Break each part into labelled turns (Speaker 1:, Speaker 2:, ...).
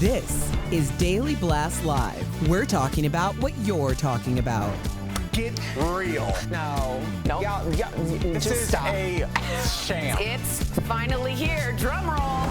Speaker 1: This is Daily Blast Live. We're talking about what you're talking about.
Speaker 2: Get real.
Speaker 3: No. Y'all,
Speaker 2: this
Speaker 3: just
Speaker 2: is
Speaker 3: stop.
Speaker 2: a sham.
Speaker 3: It's finally here. Drum roll.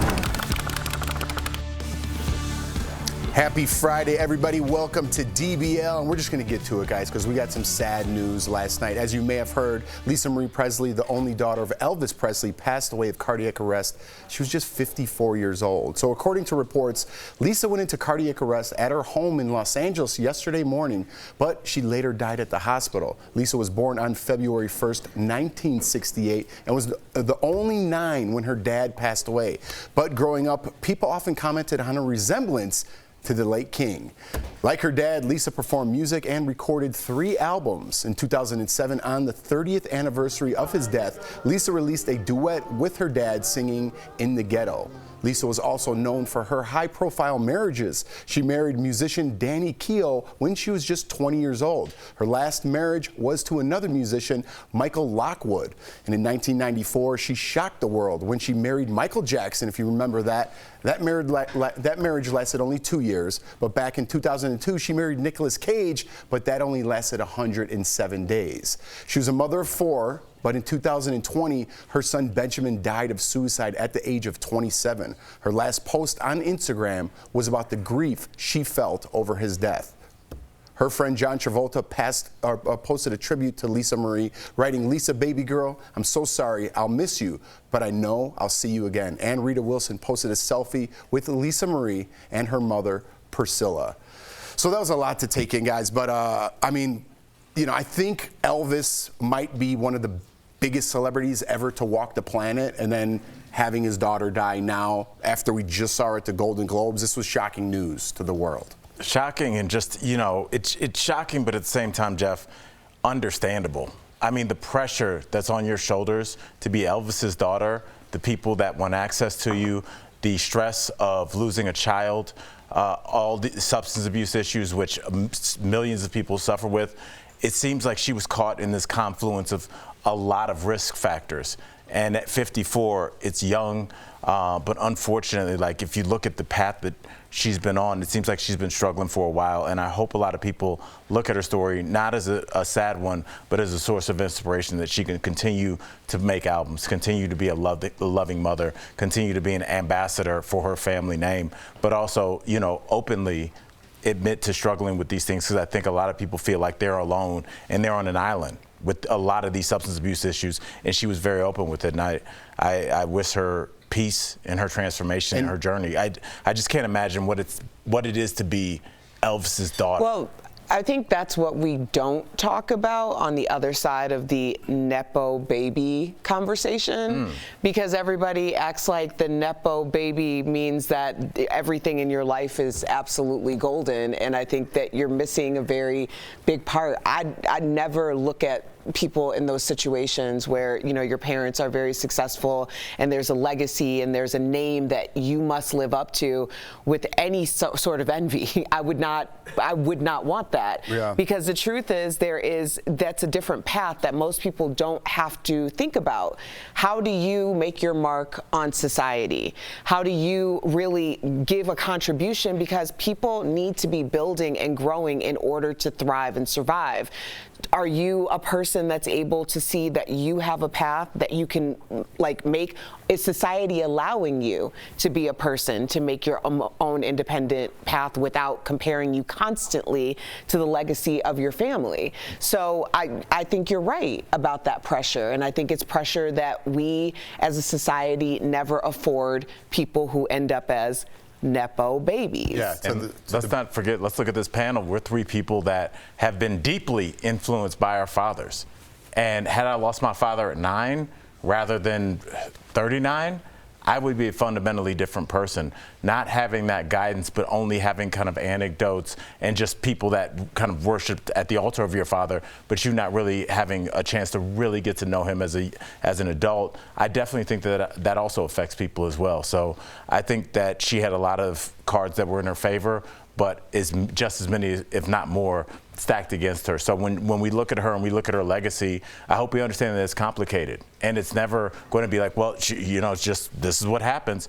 Speaker 4: Happy Friday, everybody. Welcome to DBL. And we're just going to get to it, guys, because we got some sad news last night. As you may have heard, Lisa Marie Presley, the only daughter of Elvis Presley, passed away of cardiac arrest. She was just 54 years old. So according to reports, Lisa went into cardiac arrest at her home in Los Angeles yesterday morning, but she later died at the hospital. Lisa was born on February 1st, 1968, and was the only 9 when her dad passed away. But growing up, people often commented on her resemblance to the late King. Like her dad, Lisa performed music and recorded 3 albums. In 2007, on the 30th anniversary of his death, Lisa released a duet with her dad singing In the Ghetto. Lisa was also known for her high-profile marriages. She married musician Danny Keough when she was just 20 years old. Her last marriage was to another musician, Michael Lockwood. And in 1994, she shocked the world when she married Michael Jackson, if you remember that. That marriage lasted only 2 years, but back in 2002, she married Nicolas Cage, but that only lasted 107 days. She was a mother of 4, but in 2020, her son Benjamin died of suicide at the age of 27. Her last post on Instagram was about the grief she felt over his death. Her friend John Travolta posted a tribute to Lisa Marie, writing, "Lisa, baby girl, I'm so sorry. I'll miss you, but I know I'll see you again." And Rita Wilson posted a selfie with Lisa Marie and her mother, Priscilla. So that was a lot to take in, guys. But, I mean, you know, I think Elvis might be one of the biggest celebrities ever to walk the planet, and then having his daughter die now after we just saw her at the Golden Globes, this was shocking news to the world.
Speaker 5: Shocking, and just, you know, it's shocking, but at the same time, Jeff, understandable. I mean, the pressure that's on your shoulders to be Elvis's daughter, the people that want access to you, the stress of losing a child, all the substance abuse issues which millions of people suffer with. It seems like she was caught in this confluence of a lot of risk factors. And at 54, it's young, but unfortunately, like, if you look at the path that she's been on, it seems like she's been struggling for a while. And I hope a lot of people look at her story not as a sad one, but as a source of inspiration, that she can continue to make albums, continue to be a loving mother, continue to be an ambassador for her family name, but also, you know, openly admit to struggling with these things, because I think a lot of people feel like they're alone and they're on an island with a lot of these substance abuse issues, and she was very open with it. And I wish her peace in her transformation and her journey. I just can't imagine what it is to be Elvis's daughter.
Speaker 3: Well, I think that's what we don't talk about on the other side of the Nepo baby conversation, because everybody acts like the Nepo baby means that everything in your life is absolutely golden, and I think that you're missing a very big part. I'd never look at people in those situations where, you know, your parents are very successful and there's a legacy and there's a name that you must live up to with any sort of envy. I would not want that.
Speaker 4: Yeah.
Speaker 3: Because the truth is, that's a different path that most people don't have to think about. How do you make your mark on society? How do you really give a contribution? Because people need to be building and growing in order to thrive and survive. Are you a person that's able to see that you have a path that you can, like, make? Is society allowing you to be a person to make your own independent path without comparing you constantly to the legacy of your family? So I think you're right about that pressure, and I think it's pressure that we as a society never afford people who end up as Nepo babies.
Speaker 4: Yeah,
Speaker 5: let's not forget, let's look at this panel. We're 3 people that have been deeply influenced by our fathers. And had I lost my father at 9 rather than 39, I would be a fundamentally different person. Not having that guidance, but only having kind of anecdotes and just people that kind of worshiped at the altar of your father, but you not really having a chance to really get to know him as an adult. I definitely think that also affects people as well. So I think that she had a lot of cards that were in her favor, but is just as many, if not more, stacked against her. So when we look at her and we look at her legacy, I hope we understand that it's complicated. And it's never going to be like, well, you know, it's just, this is what happens.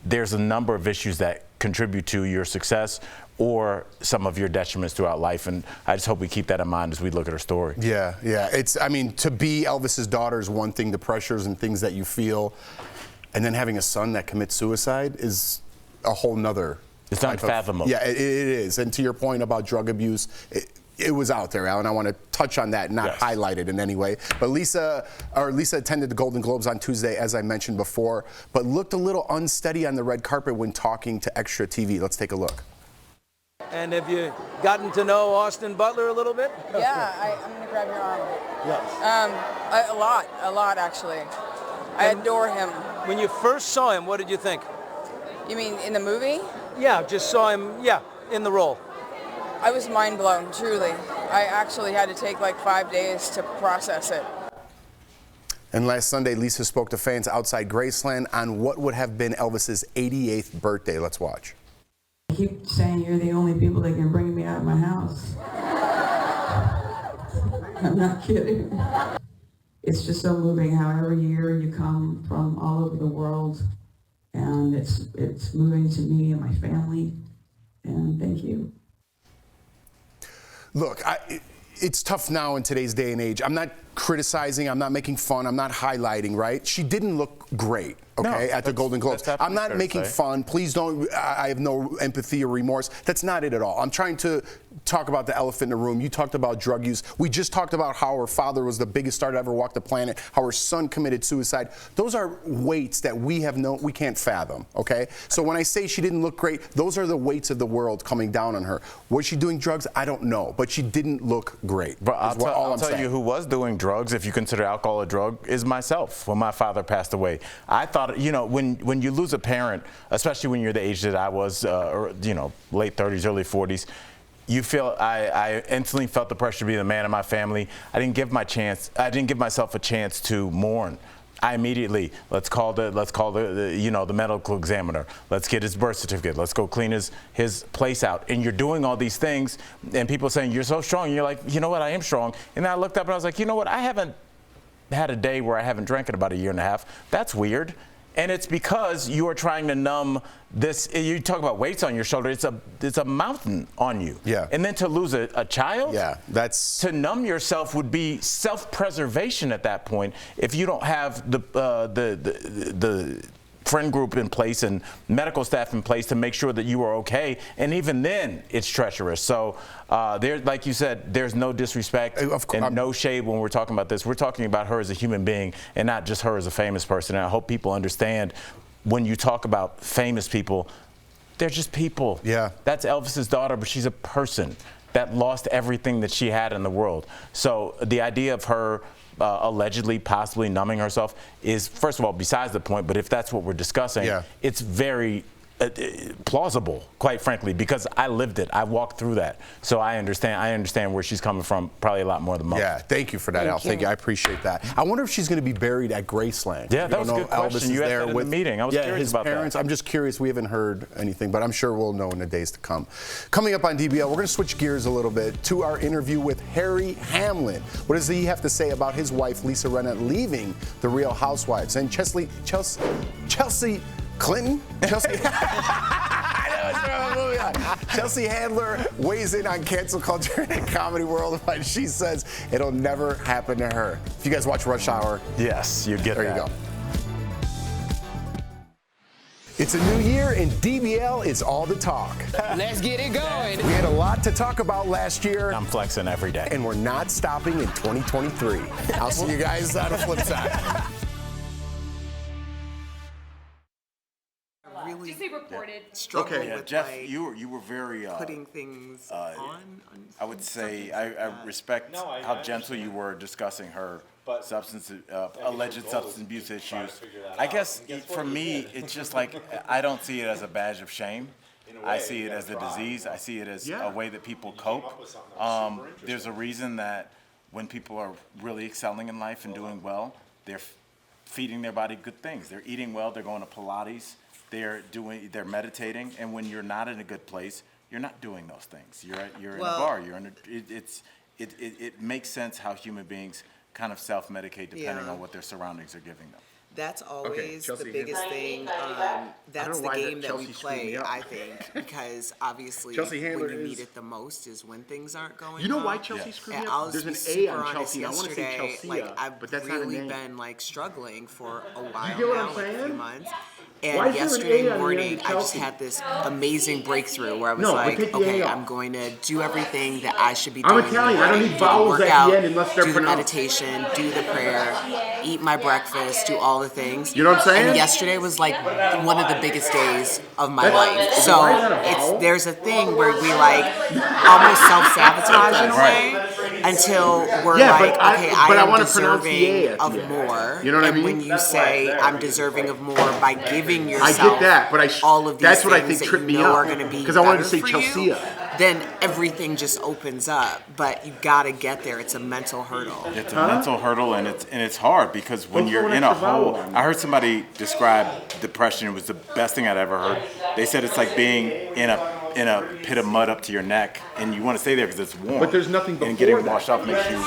Speaker 5: there's a number of issues that contribute to your success or some of your detriments throughout life. And I just hope we keep that in mind as we look at her story.
Speaker 4: Yeah. I mean, to be Elvis's daughter is one thing, the pressures and things that you feel, and then having a son that commits suicide is a whole nother.
Speaker 5: It's unfathomable.
Speaker 4: Yeah, it is. And to your point about drug abuse, it was out there, Alan. I want to touch on that, not highlight it in any way. But Lisa attended the Golden Globes on Tuesday, as I mentioned before, but looked a little unsteady on the red carpet when talking to Extra TV. Let's take a look.
Speaker 6: And have you gotten to know Austin Butler a little bit?
Speaker 7: Yeah, I'm going to grab your arm.
Speaker 6: Yes.
Speaker 7: A lot actually. I adore him.
Speaker 6: When you first saw him, what did you think?
Speaker 7: You mean in the movie?
Speaker 6: Yeah, just saw him, in the role.
Speaker 7: I was mind blown, truly. I actually had to take like 5 days to process it.
Speaker 4: And last Sunday, Lisa spoke to fans outside Graceland on what would have been Elvis's 88th birthday. Let's watch.
Speaker 8: I keep saying you're the only people that can bring me out of my house. I'm not kidding. It's just so moving how every year you come from all over the world, and it's moving to me and my family, and thank you.
Speaker 4: Look, it's tough now in today's day and age. I'm not criticizing, I'm not making fun, I'm not highlighting, right? She didn't look great, okay, at the Golden Globes. I'm not making fun. Please don't, I have no empathy or remorse. That's not it at all. I'm trying to talk about the elephant in the room. You talked about drug use. We just talked about how her father was the biggest star to ever walk the planet, how her son committed suicide. Those are weights that we can't fathom, okay? So when I say she didn't look great, those are the weights of the world coming down on her. Was she doing drugs? I don't know, but she didn't look great.
Speaker 5: But I'll tell you who was doing drugs, if you consider alcohol a drug, is myself. When my father passed away, I thought, when you lose a parent, especially when you're the age that I was, late 30s, early 40s, you feel, I instantly felt the pressure to be the man of my family. I didn't give myself a chance to mourn. I immediately, let's call the medical examiner. Let's get his birth certificate. Let's go clean his place out. And you're doing all these things, and people saying, you're so strong. And you're like, you know what, I am strong. And then I looked up and I was like, you know what, I haven't had a day where I haven't drank in about a year and a half. That's weird. And it's because you are trying to numb this. You talk about weights on your shoulder. It's a mountain on you.
Speaker 4: Yeah.
Speaker 5: And then to lose a child.
Speaker 4: Yeah.
Speaker 5: To numb yourself would be self-preservation at that point. If you don't have the friend group in place and medical staff in place to make sure that you are okay, and even then it's treacherous. So like you said, there's no disrespect and no shade when we're talking about this. We're talking about her as a human being and not just her as a famous person. And I hope people understand, when you talk about famous people, they're just people.
Speaker 4: Yeah.
Speaker 5: That's Elvis's daughter, but she's a person that lost everything that she had in the world. So the idea of her allegedly, possibly numbing herself is, first of all, besides the point. But if that's what we're discussing, it's very plausible, quite frankly, because I lived it. I walked through that. So I understand where she's coming from probably a lot more than most.
Speaker 4: Yeah, thank you for that, Al. Thank you. I appreciate that. I wonder if she's going to be buried at Graceland.
Speaker 5: Yeah, that was a good question. You asked that in the meeting. I was curious about
Speaker 4: parents.
Speaker 5: that.
Speaker 4: I'm just curious. We haven't heard anything, but I'm sure we'll know in the days to come. Coming up on DBL, we're going to switch gears a little bit to our interview with Harry Hamlin. What does he have to say about his wife, Lisa Rinna, leaving the Real Housewives? And Chelsea Clinton? Chelsea Handler weighs in on cancel culture in the comedy world, but she says it'll never happen to her. If you guys watch Rush Hour,
Speaker 5: yes, you get
Speaker 4: there.
Speaker 5: That.
Speaker 4: You go. It's a new year and DBL is all the talk.
Speaker 1: Let's get it going.
Speaker 4: We had a lot to talk about last year.
Speaker 5: I'm flexing every day.
Speaker 4: And we're not stopping in 2023. I'll see you guys on the flip side.
Speaker 9: Really just say reported.
Speaker 10: Struggle with
Speaker 5: Jeff,
Speaker 10: like
Speaker 5: you were very
Speaker 10: putting things on
Speaker 5: I would say I respect how gentle you were discussing her alleged substance abuse issues. I guess for me, it's just like I don't see it as a badge of shame. I see it as a disease. I see it as a way that people cope. There's a reason that when people are really excelling in life and doing well, they're feeding their body good things. They're eating well. They're going to Pilates. They're meditating. And when you're not in a good place, you're not doing those things. You're in a bar. It makes sense how human beings kind of self-medicate depending on what their surroundings are giving them.
Speaker 1: That's always
Speaker 4: Chelsea,
Speaker 1: the biggest thing. That's
Speaker 4: know
Speaker 1: the
Speaker 4: why
Speaker 1: game that
Speaker 4: Chelsea
Speaker 1: we
Speaker 4: screwed me
Speaker 1: play,
Speaker 4: up.
Speaker 1: I think, because obviously
Speaker 4: Chelsea Handler
Speaker 1: when you
Speaker 4: is-
Speaker 1: need it the most is when things aren't going.
Speaker 4: You know
Speaker 1: well.
Speaker 4: why Chelsea screwed me
Speaker 1: And
Speaker 4: up?
Speaker 1: I'll
Speaker 4: There's an
Speaker 1: just be
Speaker 4: A
Speaker 1: super
Speaker 4: on
Speaker 1: honest,
Speaker 4: Chelsea. I want to say
Speaker 1: yesterday,
Speaker 4: Chelsea,
Speaker 1: like I've
Speaker 4: but that's not a
Speaker 1: really
Speaker 4: name.
Speaker 1: been like struggling for a while
Speaker 4: get what
Speaker 1: now,
Speaker 4: I'm
Speaker 1: like a few
Speaker 4: saying?
Speaker 1: months.
Speaker 4: Why
Speaker 1: And
Speaker 4: is there an A
Speaker 1: yesterday
Speaker 4: on the end
Speaker 1: morning,
Speaker 4: of
Speaker 1: I just
Speaker 4: Chelsea?
Speaker 1: had this amazing breakthrough where I was
Speaker 4: No, but
Speaker 1: like,
Speaker 4: take the
Speaker 1: okay,
Speaker 4: A off.
Speaker 1: I'm going to do everything that I should be
Speaker 4: I'm
Speaker 1: doing.
Speaker 4: Italian. I don't need
Speaker 1: Do the
Speaker 4: vowels at the
Speaker 1: workout,
Speaker 4: end unless they're
Speaker 1: do the
Speaker 4: pronounced.
Speaker 1: meditation, do the prayer, eat my breakfast, do all the things.
Speaker 4: You know what I'm saying?
Speaker 1: And yesterday was like one of the biggest days of my
Speaker 4: That's-
Speaker 1: life.
Speaker 4: is it-
Speaker 1: So
Speaker 4: why is that a vowel?
Speaker 1: there's a thing where we like almost self-sabotage in a way until we're
Speaker 4: Yeah,
Speaker 1: like,
Speaker 4: but I-
Speaker 1: okay,
Speaker 4: but I
Speaker 1: I am
Speaker 4: wanna pronounce the A
Speaker 1: deserving
Speaker 4: at the
Speaker 1: of
Speaker 4: end.
Speaker 1: more.
Speaker 4: You know what I
Speaker 1: and
Speaker 4: mean?
Speaker 1: when you say I'm deserving of more by giving
Speaker 4: I
Speaker 1: yourself
Speaker 4: get that, but
Speaker 1: all of these
Speaker 4: that's what I
Speaker 1: things
Speaker 4: think
Speaker 1: that
Speaker 4: tripped
Speaker 1: you
Speaker 4: me
Speaker 1: know
Speaker 4: up.
Speaker 1: are going to be
Speaker 4: 'Cause I wanted to
Speaker 1: better
Speaker 4: say
Speaker 1: for
Speaker 4: Chelsea.
Speaker 1: you, then everything just opens up. But you got to get there. It's a mental hurdle.
Speaker 5: It's a mental hurdle, and it's hard because when
Speaker 4: Don't
Speaker 5: you're
Speaker 4: throw an
Speaker 5: in a
Speaker 4: extra vowel
Speaker 5: hole.
Speaker 4: on me.
Speaker 5: I heard somebody describe depression. It was the best thing I'd ever heard. They said it's like being in a pit of mud up to your neck, and you want to stay there because it's warm.
Speaker 4: But there's nothing
Speaker 5: And
Speaker 4: before
Speaker 5: getting
Speaker 4: that.
Speaker 5: washed off makes you.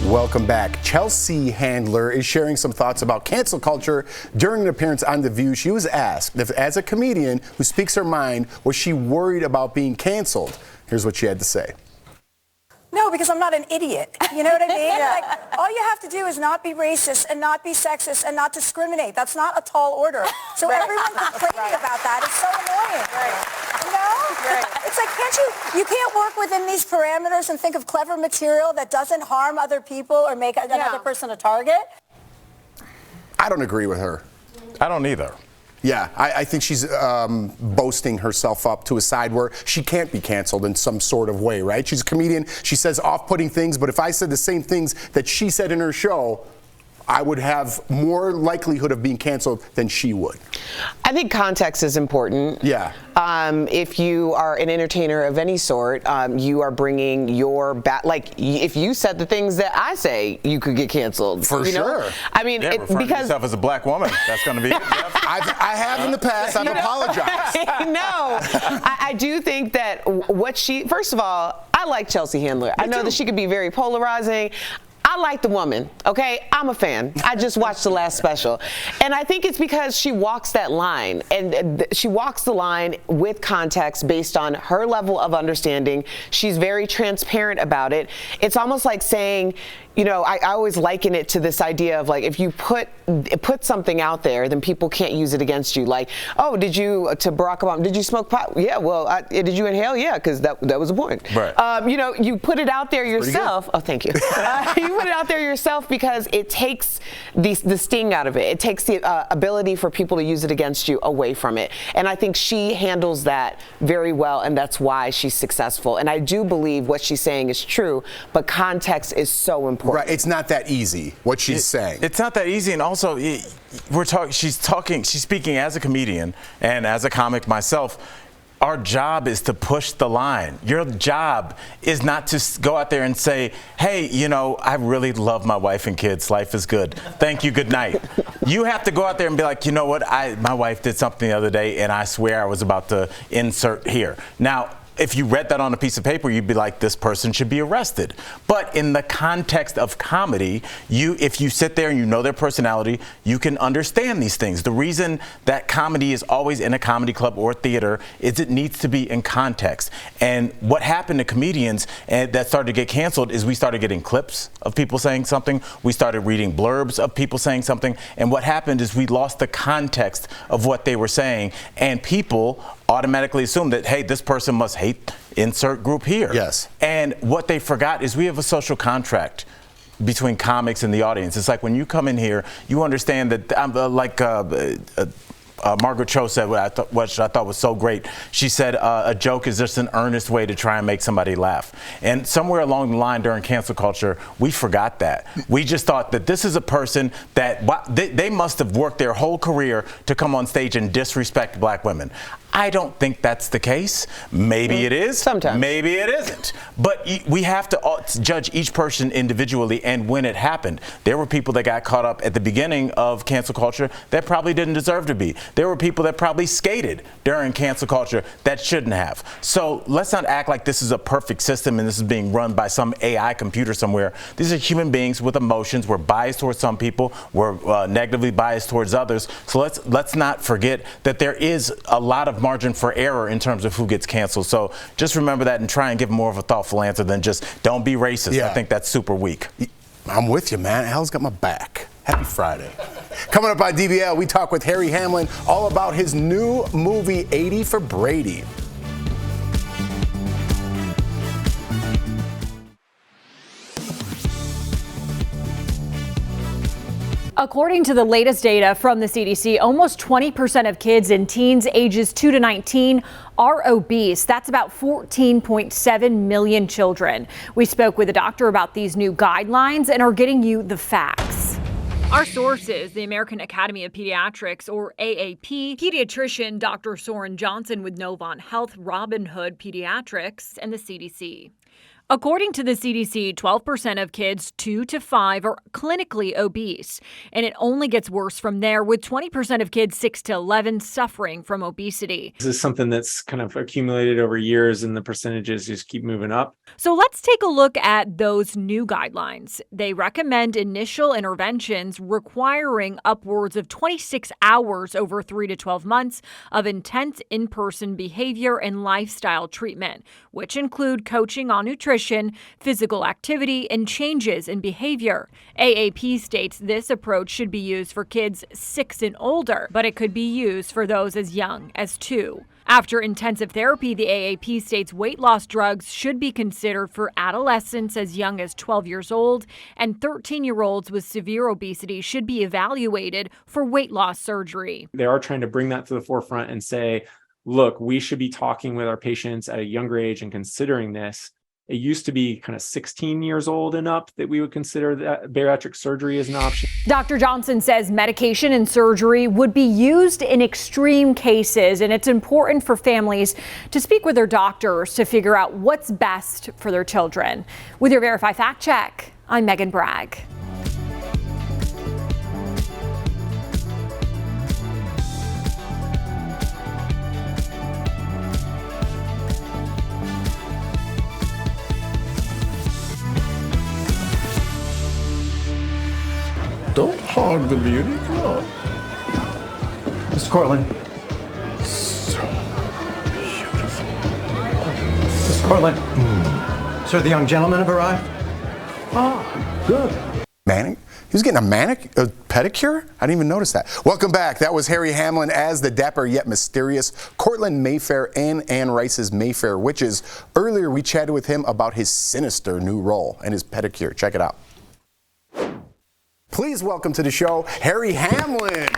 Speaker 4: Welcome back. Chelsea Handler is sharing some thoughts about cancel culture during an appearance on The View. She was asked if, as a comedian who speaks her mind, was she worried about being canceled? Here's what she had to say.
Speaker 9: No, because I'm not an idiot. You know what I mean? Like, all you have to do is not be racist and not be sexist and not discriminate. That's not a tall order. So everyone complaining about that is so annoying. You know? It's like, you can't work within these parameters and think of clever material that doesn't harm other people or make another person a target?
Speaker 4: I don't agree with her.
Speaker 5: I don't either.
Speaker 4: Yeah, I think she's boasting herself up to a side where she can't be canceled in some sort of way, right? She's a comedian. She says off-putting things, but if I said the same things that she said in her show, I would have more likelihood of being canceled than she would.
Speaker 3: I think context is important.
Speaker 4: Yeah.
Speaker 3: If you are an entertainer of any sort, you are bringing your like if you said the things that I say, you could get canceled.
Speaker 4: For
Speaker 3: you know?
Speaker 4: sure.
Speaker 3: I mean,
Speaker 5: Yeah, referring to
Speaker 3: because
Speaker 5: yourself as a black woman, that's going to be.
Speaker 4: I have in the past. I've apologized.
Speaker 3: No, I do think that what first of all, I like Chelsea Handler. I know that she could be very polarizing. I like the woman, okay? I'm a fan. I just watched the last special. And I think it's because she walks that line. And she walks the line with context based on her level of understanding. She's very transparent about it. It's almost like saying, you know, I always liken it to this idea of like, if you put something out there, then people can't use it against you. Like, oh, to Barack Obama, did you smoke pot? Yeah, well, did you inhale? Yeah, because that was the point.
Speaker 5: Right.
Speaker 3: You know, you put it out there yourself. Oh, thank you. You put it out there yourself because it takes the sting out of it. It takes the ability for people to use it against you away from it. And I think she handles that very well, and that's why she's successful. And I do believe what she's saying is true, but context is so important.
Speaker 4: Right, it's not that easy, what she's saying.
Speaker 5: It's not that easy, and also she's speaking as a comedian and as a comic myself. Our job is to push the line. Your job is not to go out there and say, hey, you know, I really love my wife and kids. Life is good. Thank you. Good night. You have to go out there and be like, you know what? My wife did something the other day, and I swear I was about to insert here. Now, if you read that on a piece of paper, you'd be like, this person should be arrested. But in the context of comedy, if you sit there and you know their personality, you can understand these things. The reason that comedy is always in a comedy club or theater is it needs to be in context. And what happened to comedians that started to get canceled is we started getting clips of people saying something. We started reading blurbs of people saying something. And what happened is we lost the context of what they were saying. And people automatically assume that, hey, this person must hate insert group here.
Speaker 4: Yes.
Speaker 5: And what they forgot is we have a social contract between comics and the audience. It's like when you come in here, you understand that I'm like Margaret Cho said what I thought was so great. She said a joke is just an earnest way to try and make somebody laugh. And somewhere along the line during cancel culture, we forgot that. We just thought that this is a person that they must have worked their whole career to come on stage and disrespect black women. I don't think that's the case. Maybe it is.
Speaker 3: Sometimes.
Speaker 5: Maybe it isn't. But we have to judge each person individually and when it happened. There were people that got caught up at the beginning of cancel culture that probably didn't deserve to be. There were people that probably skated during cancel culture that shouldn't have. So let's not act like this is a perfect system and this is being run by some AI computer somewhere. These are human beings with emotions. We're biased towards some people. We're negatively biased towards others. So let's not forget that there is a lot of margin for error in terms of who gets canceled. So just remember that and try and give more of a thoughtful answer than just don't be racist.
Speaker 4: Yeah.
Speaker 5: I think that's super weak.
Speaker 4: I'm with you, man. Al's got my back. Happy Friday. Coming up on DBL, we talk with Harry Hamlin all about his new movie, 80 for Brady.
Speaker 11: According to the latest data from the CDC, almost 20% of kids and teens ages 2 to 19 are obese. That's about 14.7 million children. We spoke with a doctor about these new guidelines and are getting you the facts. Our sources, the American Academy of Pediatrics, or AAP, pediatrician Dr. Soren Johnson with Novant Health, Robin Hood Pediatrics, and the CDC. According to the CDC, 12% of kids 2 to 5 are clinically obese, and it only gets worse from there, with 20% of kids 6 to 11 suffering from obesity.
Speaker 12: This is something that's kind of accumulated over years, and the percentages just keep moving up.
Speaker 11: So let's take a look at those new guidelines. They recommend initial interventions requiring upwards of 26 hours over 3 to 12 months of intense in-person behavior and lifestyle treatment, which include coaching on nutrition, physical activity, and changes in behavior. AAP states this approach should be used for kids 6 and older, but it could be used for those as young as 2. After intensive therapy, the AAP states weight loss drugs should be considered for adolescents as young as 12 years old, and 13-year-olds with severe obesity should be evaluated for weight loss surgery.
Speaker 12: They are trying to bring that to the forefront and say, look, we should be talking with our patients at a younger age and considering this. It used to be kind of 16 years old and up that we would consider that bariatric surgery as an option.
Speaker 11: Dr. Johnson says medication and surgery would be used in extreme cases, and it's important for families to speak with their doctors to figure out what's best for their children. With your Verify Fact Check, I'm Megan Bragg.
Speaker 13: Don't hog the beauty. Come on.
Speaker 2: Mr. Cortland.
Speaker 13: So beautiful.
Speaker 2: Mr. Cortland. Sir, the young gentlemen have arrived.
Speaker 13: Ah, good.
Speaker 4: Manning? He was getting a pedicure? I didn't even notice that. Welcome back. That was Harry Hamlin as the dapper yet mysterious Cortland Mayfair in Anne Rice's Mayfair Witches. Earlier, we chatted with him about his sinister new role and his pedicure. Check it out. Please welcome to the show, Harry Hamlin.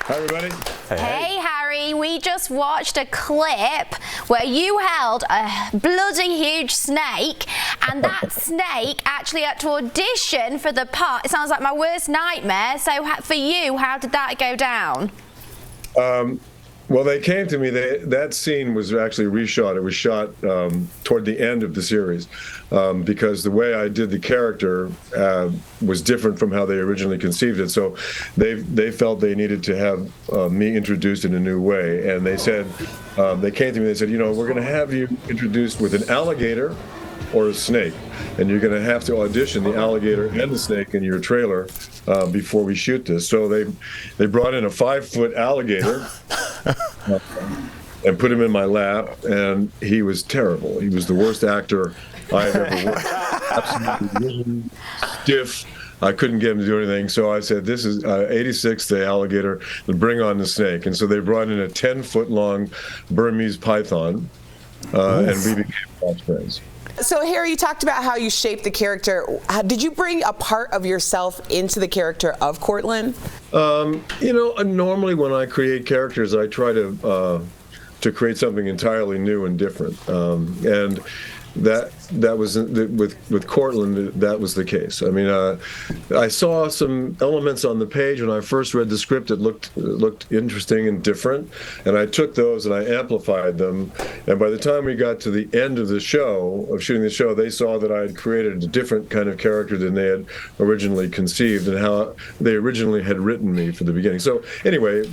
Speaker 13: Hi, everybody.
Speaker 14: Hey, Harry, we just watched a clip where you held a bloody huge snake, and that snake actually had to audition for the part. It sounds like my worst nightmare. So for you, how did that go down?
Speaker 13: Well, they came to me. That scene was actually reshot. It was shot toward the end of the series because the way I did the character was different from how they originally conceived it. So they felt they needed to have me introduced in a new way. And they said, they came to me, they said, we're going to have you introduced with an alligator or a snake. And you're going to have to audition the alligator and the snake in your trailer before we shoot this. So they brought in a 5-foot alligator and put him in my lap, and he was terrible. He was the worst actor I had ever worked with. Absolutely stiff. I couldn't get him to do anything. So I said, this is 86, the alligator, and bring on the snake. And so they brought in a 10-foot long Burmese python. and we became fast friends.
Speaker 3: So, Harry, you talked about how you shaped the character. Did you bring a part of yourself into the character of Cortland?
Speaker 13: Normally when I create characters, I try to create something entirely new and different, and that was with Cortland. That was the case. I mean, I saw some elements on the page when I first read the script. It looked interesting and different, and I took those and I amplified them. And by the time we got to the end of shooting the show, they saw that I had created a different kind of character than they had originally conceived and how they originally had written me for the beginning. So anyway.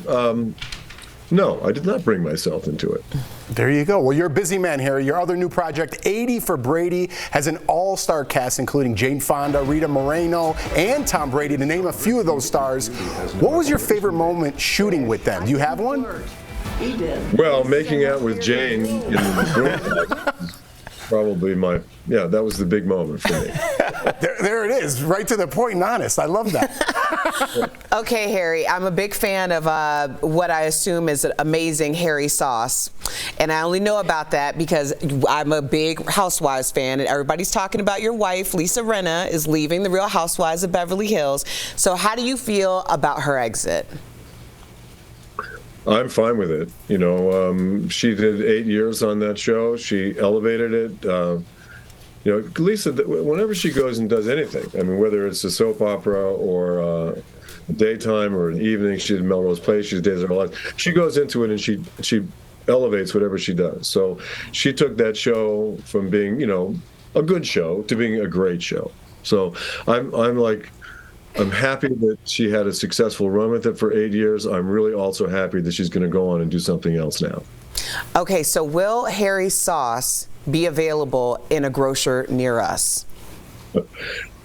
Speaker 13: No, I did not bring myself into it.
Speaker 4: There you go. Well, you're a busy man, Harry. Your other new project, 80 for Brady, has an all-star cast including Jane Fonda, Rita Moreno, and Tom Brady, to name a few of those stars. What was your favorite moment shooting with them? Do you have one?
Speaker 13: Well, making out with Jane in the room probably that was the big moment for me.
Speaker 4: There it is, right to the point and honest. I love that.
Speaker 3: Okay, Harry, I'm a big fan of what I assume is an amazing Harry sauce. And I only know about that because I'm a big Housewives fan, and everybody's talking about your wife, Lisa Rinna, is leaving the Real Housewives of Beverly Hills. So how do you feel about her exit?
Speaker 13: I'm fine with it. She did 8 years on that show. She elevated it. Lisa, whenever she goes and does anything, I mean, whether it's a soap opera or daytime or an evening, she did Melrose Place, she did Days of Our Lives. She goes into it and she elevates whatever she does. So she took that show from being, a good show to being a great show. So I'm happy that she had a successful run with it for 8 years. I'm really also happy that she's going to go on and do something else now.
Speaker 3: Okay, so will Harry sauce be available in a grocer near us?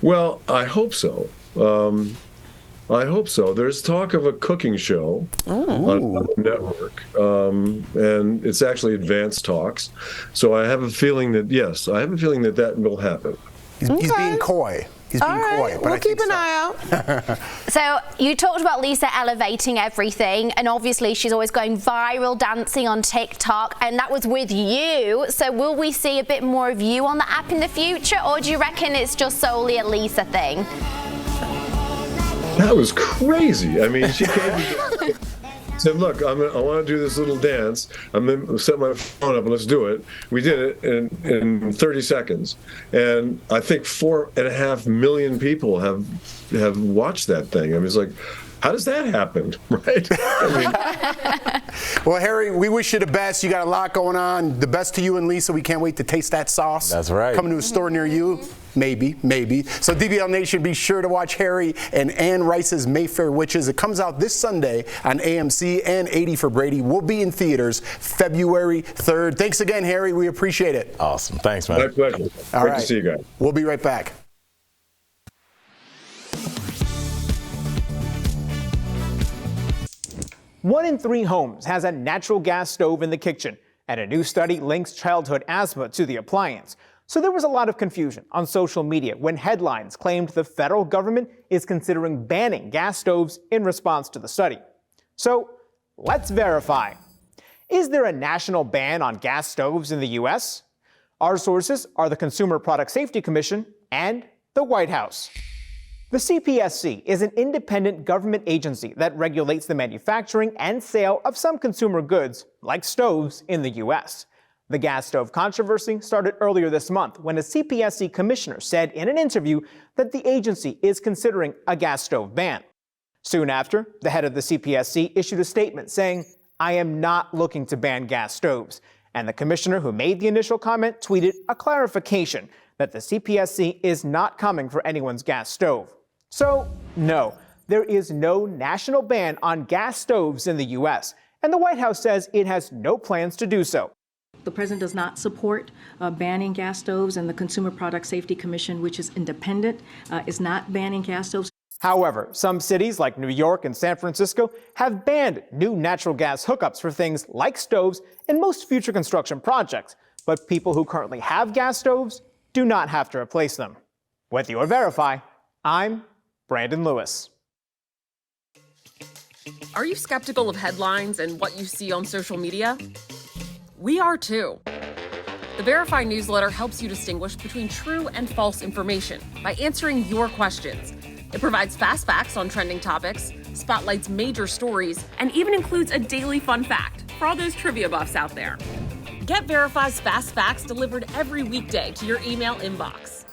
Speaker 13: Well, I hope so. There's talk of a cooking show on the network, and it's actually advanced talks. So I have a feeling that, that will happen.
Speaker 4: He's being coy. He's being coy, but
Speaker 3: we'll keep an eye out.
Speaker 14: So you talked about Lisa elevating everything, and obviously she's always going viral dancing on TikTok, and that was with you. So will we see a bit more of you on the app in the future, or do you reckon it's just solely a Lisa thing?
Speaker 13: That was crazy. I mean, she came and said, look, I want to do this little dance. I'm going to set my phone up and let's do it. We did it in 30 seconds. And I think 4.5 million people have watched that thing. I mean, it's like, how does that happen, right?
Speaker 4: Well, Harry, we wish you the best. You got a lot going on. The best to you and Lisa. We can't wait to taste that sauce.
Speaker 5: That's right.
Speaker 4: Coming to a store near you. Maybe. So DBL Nation, be sure to watch Harry and Anne Rice's Mayfair Witches. It comes out this Sunday on AMC, and 80 for Brady will be in theaters February 3rd. Thanks again, Harry. We appreciate it.
Speaker 5: Awesome. Thanks, man.
Speaker 13: My pleasure. Great to see you guys.
Speaker 4: We'll be right back.
Speaker 15: One in 3 homes has a natural gas stove in the kitchen, and a new study links childhood asthma to the appliance. So there was a lot of confusion on social media when headlines claimed the federal government is considering banning gas stoves in response to the study. So let's verify. Is there a national ban on gas stoves in the U.S.? Our sources are the Consumer Product Safety Commission and the White House. The CPSC is an independent government agency that regulates the manufacturing and sale of some consumer goods, like stoves, in the U.S. The gas stove controversy started earlier this month when a CPSC commissioner said in an interview that the agency is considering a gas stove ban. Soon after, the head of the CPSC issued a statement saying, "I am not looking to ban gas stoves." And the commissioner who made the initial comment tweeted a clarification that the CPSC is not coming for anyone's gas stove. So, no, there is no national ban on gas stoves in the U.S., and the White House says it has no plans to do so.
Speaker 16: The president does not support banning gas stoves, and the Consumer Product Safety Commission, which is independent, is not banning gas stoves.
Speaker 15: However, some cities like New York and San Francisco have banned new natural gas hookups for things like stoves in most future construction projects, but people who currently have gas stoves do not have to replace them. With your Verify, I'm Brandon Lewis.
Speaker 17: Are you skeptical of headlines and what you see on social media? We are too. The Verify newsletter helps you distinguish between true and false information by answering your questions. It provides fast facts on trending topics, spotlights major stories, and even includes a daily fun fact for all those trivia buffs out there. Get Verify's fast facts delivered every weekday to your email inbox.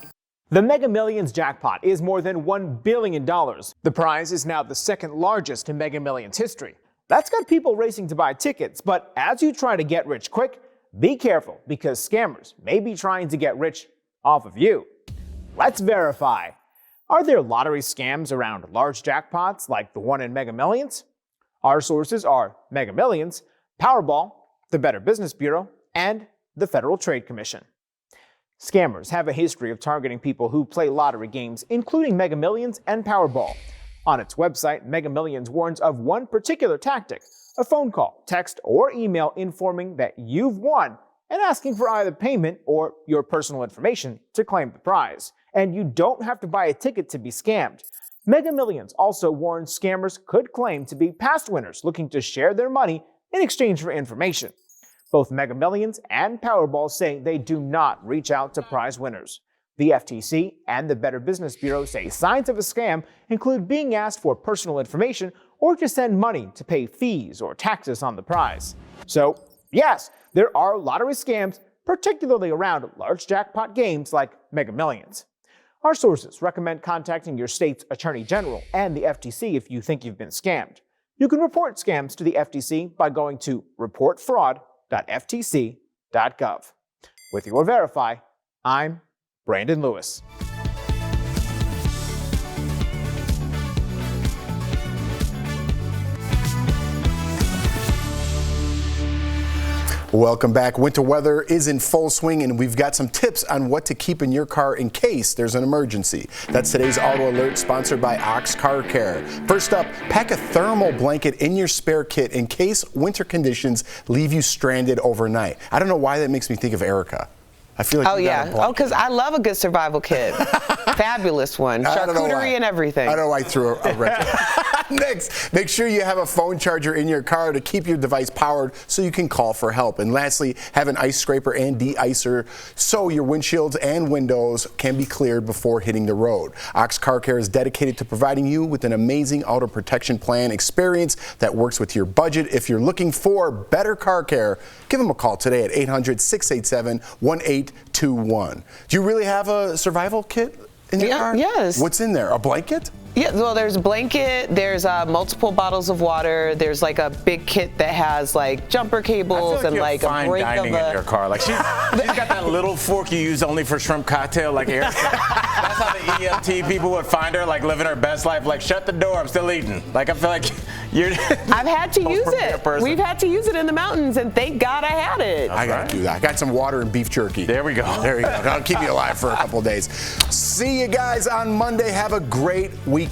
Speaker 15: The Mega Millions jackpot is more than $1 billion. The prize is now the second largest in Mega Millions history. That's got people racing to buy tickets, but as you try to get rich quick, be careful because scammers may be trying to get rich off of you. Let's verify. Are there lottery scams around large jackpots like the one in Mega Millions? Our sources are Mega Millions, Powerball, the Better Business Bureau, and the Federal Trade Commission. Scammers have a history of targeting people who play lottery games, including Mega Millions and Powerball. On its website, Mega Millions warns of one particular tactic: a phone call, text, or email informing that you've won and asking for either payment or your personal information to claim the prize. And you don't have to buy a ticket to be scammed. Mega Millions also warns scammers could claim to be past winners looking to share their money in exchange for information. Both Mega Millions and Powerball say they do not reach out to prize winners. The FTC and the Better Business Bureau say signs of a scam include being asked for personal information or to send money to pay fees or taxes on the prize. So, yes, there are lottery scams, particularly around large jackpot games like Mega Millions. Our sources recommend contacting your state's Attorney General and the FTC if you think you've been scammed. You can report scams to the FTC by going to reportfraud.ftc.gov. With your Verify, I'm Brandon Lewis.
Speaker 4: Welcome back. Winter weather is in full swing, and we've got some tips on what to keep in your car in case there's an emergency. That's today's Auto Alert, sponsored by Ox Car Care. First up, pack a thermal blanket in your spare kit in case winter conditions leave you stranded overnight. I don't know why that makes me think of Erica. I feel like
Speaker 3: because I love a good survival kit. Fabulous one. Charcuterie and everything.
Speaker 4: I don't know why I threw a wrench. Next, make sure you have a phone charger in your car to keep your device powered so you can call for help. And lastly, have an ice scraper and de-icer so your windshields and windows can be cleared before hitting the road. Ox Car Care is dedicated to providing you with an amazing auto protection plan experience that works with your budget. If you're looking for better car care, give them a call today at 800-687-1821. Do you really have a survival kit in your car?
Speaker 3: Yes.
Speaker 4: What's in there? A blanket?
Speaker 3: Yeah, well, there's a blanket, there's multiple bottles of water, there's like a big kit that has like jumper cables and like a break of
Speaker 5: in your car. Like she's got that little fork you use only for shrimp cocktail, like Eric. That's how the EMT people would find her, like living her best life. Like, shut the door, I'm still eating. Like, I feel like you're.
Speaker 3: I've had to use it. We've had to use it in the mountains, and thank God I had it.
Speaker 4: I gotta do that. I got some water and beef jerky.
Speaker 5: There we go.
Speaker 4: There you go. That'll keep you alive for a couple days. See you guys on Monday. Have a great weekend.